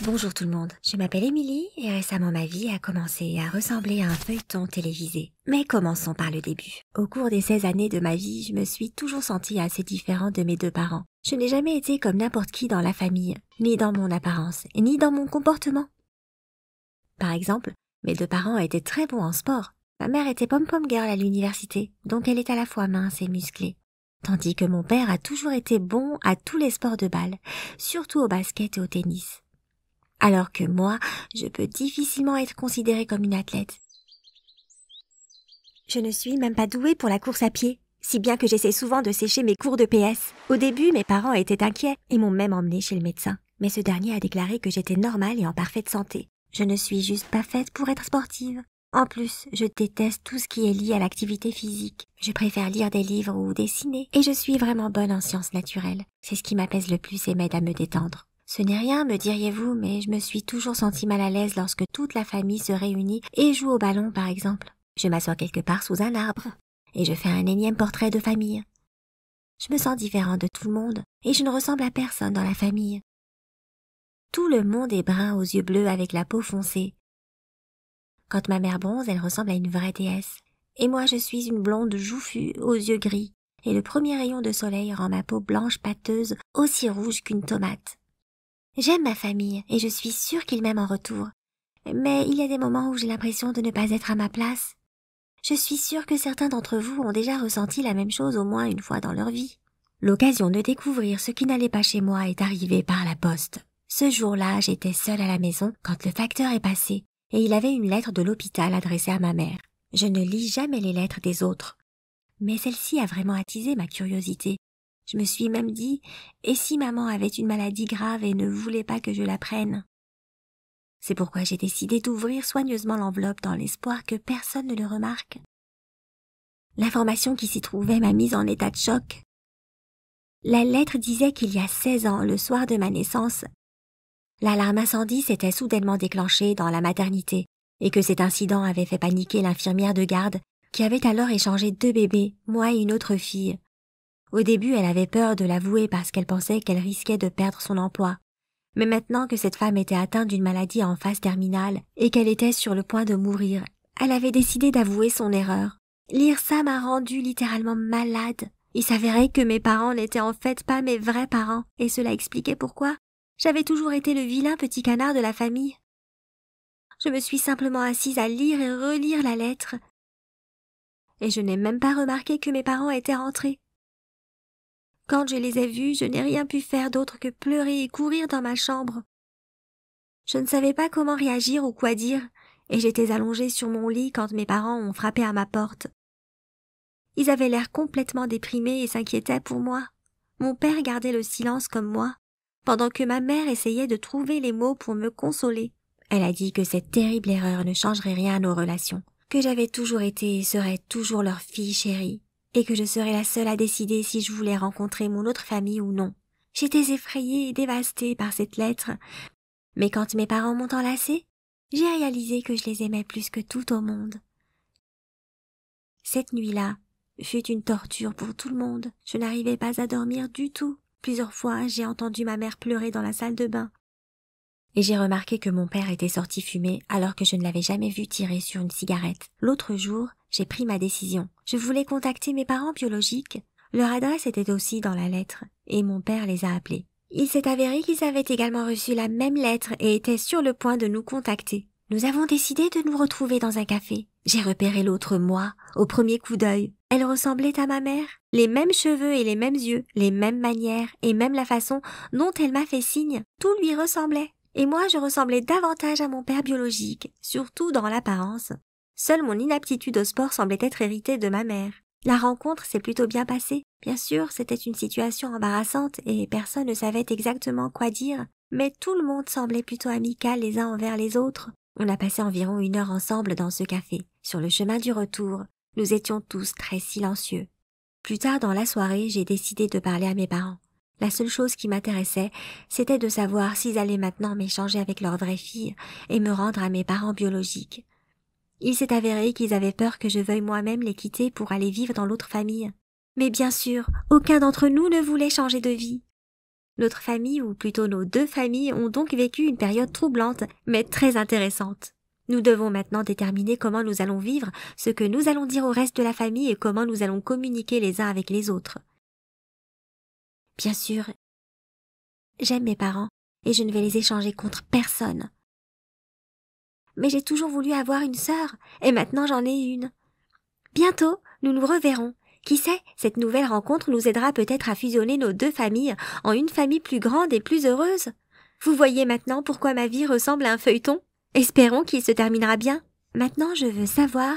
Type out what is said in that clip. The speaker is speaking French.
Bonjour tout le monde, je m'appelle Émilie et récemment ma vie a commencé à ressembler à un feuilleton télévisé. Mais commençons par le début. Au cours des 16 années de ma vie, je me suis toujours sentie assez différente de mes deux parents. Je n'ai jamais été comme n'importe qui dans la famille, ni dans mon apparence, ni dans mon comportement. Par exemple, mes deux parents étaient très bons en sport. Ma mère était pom-pom girl à l'université, donc elle est à la fois mince et musclée. Tandis que mon père a toujours été bon à tous les sports de balle, surtout au basket et au tennis. Alors que moi, je peux difficilement être considérée comme une athlète. Je ne suis même pas douée pour la course à pied, si bien que j'essaie souvent de sécher mes cours de PS. Au début, mes parents étaient inquiets et m'ont même emmenée chez le médecin. Mais ce dernier a déclaré que j'étais normale et en parfaite santé. Je ne suis juste pas faite pour être sportive. En plus, je déteste tout ce qui est lié à l'activité physique. Je préfère lire des livres ou dessiner. Et je suis vraiment bonne en sciences naturelles. C'est ce qui m'apaise le plus et m'aide à me détendre. Ce n'est rien, me diriez-vous, mais je me suis toujours sentie mal à l'aise lorsque toute la famille se réunit et joue au ballon, par exemple. Je m'assois quelque part sous un arbre et je fais un énième portrait de famille. Je me sens différente de tout le monde et je ne ressemble à personne dans la famille. Tout le monde est brun aux yeux bleus avec la peau foncée. Quand ma mère bronze, elle ressemble à une vraie déesse. Et moi, je suis une blonde jouffue aux yeux gris et le premier rayon de soleil rend ma peau blanche pâteuse aussi rouge qu'une tomate. J'aime ma famille et je suis sûre qu'ils m'aiment en retour. Mais il y a des moments où j'ai l'impression de ne pas être à ma place. Je suis sûre que certains d'entre vous ont déjà ressenti la même chose au moins une fois dans leur vie. L'occasion de découvrir ce qui n'allait pas chez moi est arrivée par la poste. Ce jour-là, j'étais seule à la maison quand le facteur est passé et il avait une lettre de l'hôpital adressée à ma mère. Je ne lis jamais les lettres des autres. Mais celle-ci a vraiment attisé ma curiosité. Je me suis même dit, et si maman avait une maladie grave et ne voulait pas que je la prenne? C'est pourquoi j'ai décidé d'ouvrir soigneusement l'enveloppe dans l'espoir que personne ne le remarque. L'information qui s'y trouvait m'a mise en état de choc. La lettre disait qu'il y a 16 ans, le soir de ma naissance, l'alarme incendie s'était soudainement déclenchée dans la maternité et que cet incident avait fait paniquer l'infirmière de garde qui avait alors échangé 2 bébés, moi et une autre fille. Au début, elle avait peur de l'avouer parce qu'elle pensait qu'elle risquait de perdre son emploi. Mais maintenant que cette femme était atteinte d'une maladie en phase terminale et qu'elle était sur le point de mourir, elle avait décidé d'avouer son erreur. Lire ça m'a rendue littéralement malade. Il s'avérait que mes parents n'étaient en fait pas mes vrais parents, et cela expliquait pourquoi. J'avais toujours été le vilain petit canard de la famille. Je me suis simplement assise à lire et relire la lettre. Et je n'ai même pas remarqué que mes parents étaient rentrés. Quand je les ai vus, je n'ai rien pu faire d'autre que pleurer et courir dans ma chambre. Je ne savais pas comment réagir ou quoi dire, et j'étais allongée sur mon lit quand mes parents ont frappé à ma porte. Ils avaient l'air complètement déprimés et s'inquiétaient pour moi. Mon père gardait le silence comme moi, pendant que ma mère essayait de trouver les mots pour me consoler. Elle a dit que cette terrible erreur ne changerait rien à nos relations, que j'avais toujours été et serais toujours leur fille chérie, et que je serais la seule à décider si je voulais rencontrer mon autre famille ou non. J'étais effrayée et dévastée par cette lettre, mais quand mes parents m'ont enlacée, j'ai réalisé que je les aimais plus que tout au monde. Cette nuit-là fut une torture pour tout le monde. Je n'arrivais pas à dormir du tout. Plusieurs fois, j'ai entendu ma mère pleurer dans la salle de bain. Et j'ai remarqué que mon père était sorti fumer alors que je ne l'avais jamais vu tirer sur une cigarette. L'autre jour, j'ai pris ma décision. Je voulais contacter mes parents biologiques. Leur adresse était aussi dans la lettre, et mon père les a appelés. Il s'est avéré qu'ils avaient également reçu la même lettre et étaient sur le point de nous contacter. Nous avons décidé de nous retrouver dans un café. J'ai repéré l'autre moi, au premier coup d'œil. Elle ressemblait à ma mère. Les mêmes cheveux et les mêmes yeux, les mêmes manières et même la façon dont elle m'a fait signe. Tout lui ressemblait. Et moi, je ressemblais davantage à mon père biologique, surtout dans l'apparence. Seule mon inaptitude au sport semblait être héritée de ma mère. La rencontre s'est plutôt bien passée. Bien sûr, c'était une situation embarrassante et personne ne savait exactement quoi dire, mais tout le monde semblait plutôt amical les uns envers les autres. On a passé environ 1 heure ensemble dans ce café. Sur le chemin du retour, nous étions tous très silencieux. Plus tard dans la soirée, j'ai décidé de parler à mes parents. La seule chose qui m'intéressait, c'était de savoir s'ils allaient maintenant m'échanger avec leur vraie fille et me rendre à mes parents biologiques. Il s'est avéré qu'ils avaient peur que je veuille moi-même les quitter pour aller vivre dans l'autre famille. Mais bien sûr, aucun d'entre nous ne voulait changer de vie. Notre famille, ou plutôt nos deux familles, ont donc vécu une période troublante, mais très intéressante. Nous devons maintenant déterminer comment nous allons vivre, ce que nous allons dire au reste de la famille et comment nous allons communiquer les uns avec les autres. Bien sûr, j'aime mes parents et je ne vais les échanger contre personne. Mais j'ai toujours voulu avoir une sœur et maintenant j'en ai une. Bientôt, nous nous reverrons. Qui sait, cette nouvelle rencontre nous aidera peut-être à fusionner nos deux familles en une famille plus grande et plus heureuse. Vous voyez maintenant pourquoi ma vie ressemble à un feuilleton? Espérons qu'il se terminera bien. Maintenant, je veux savoir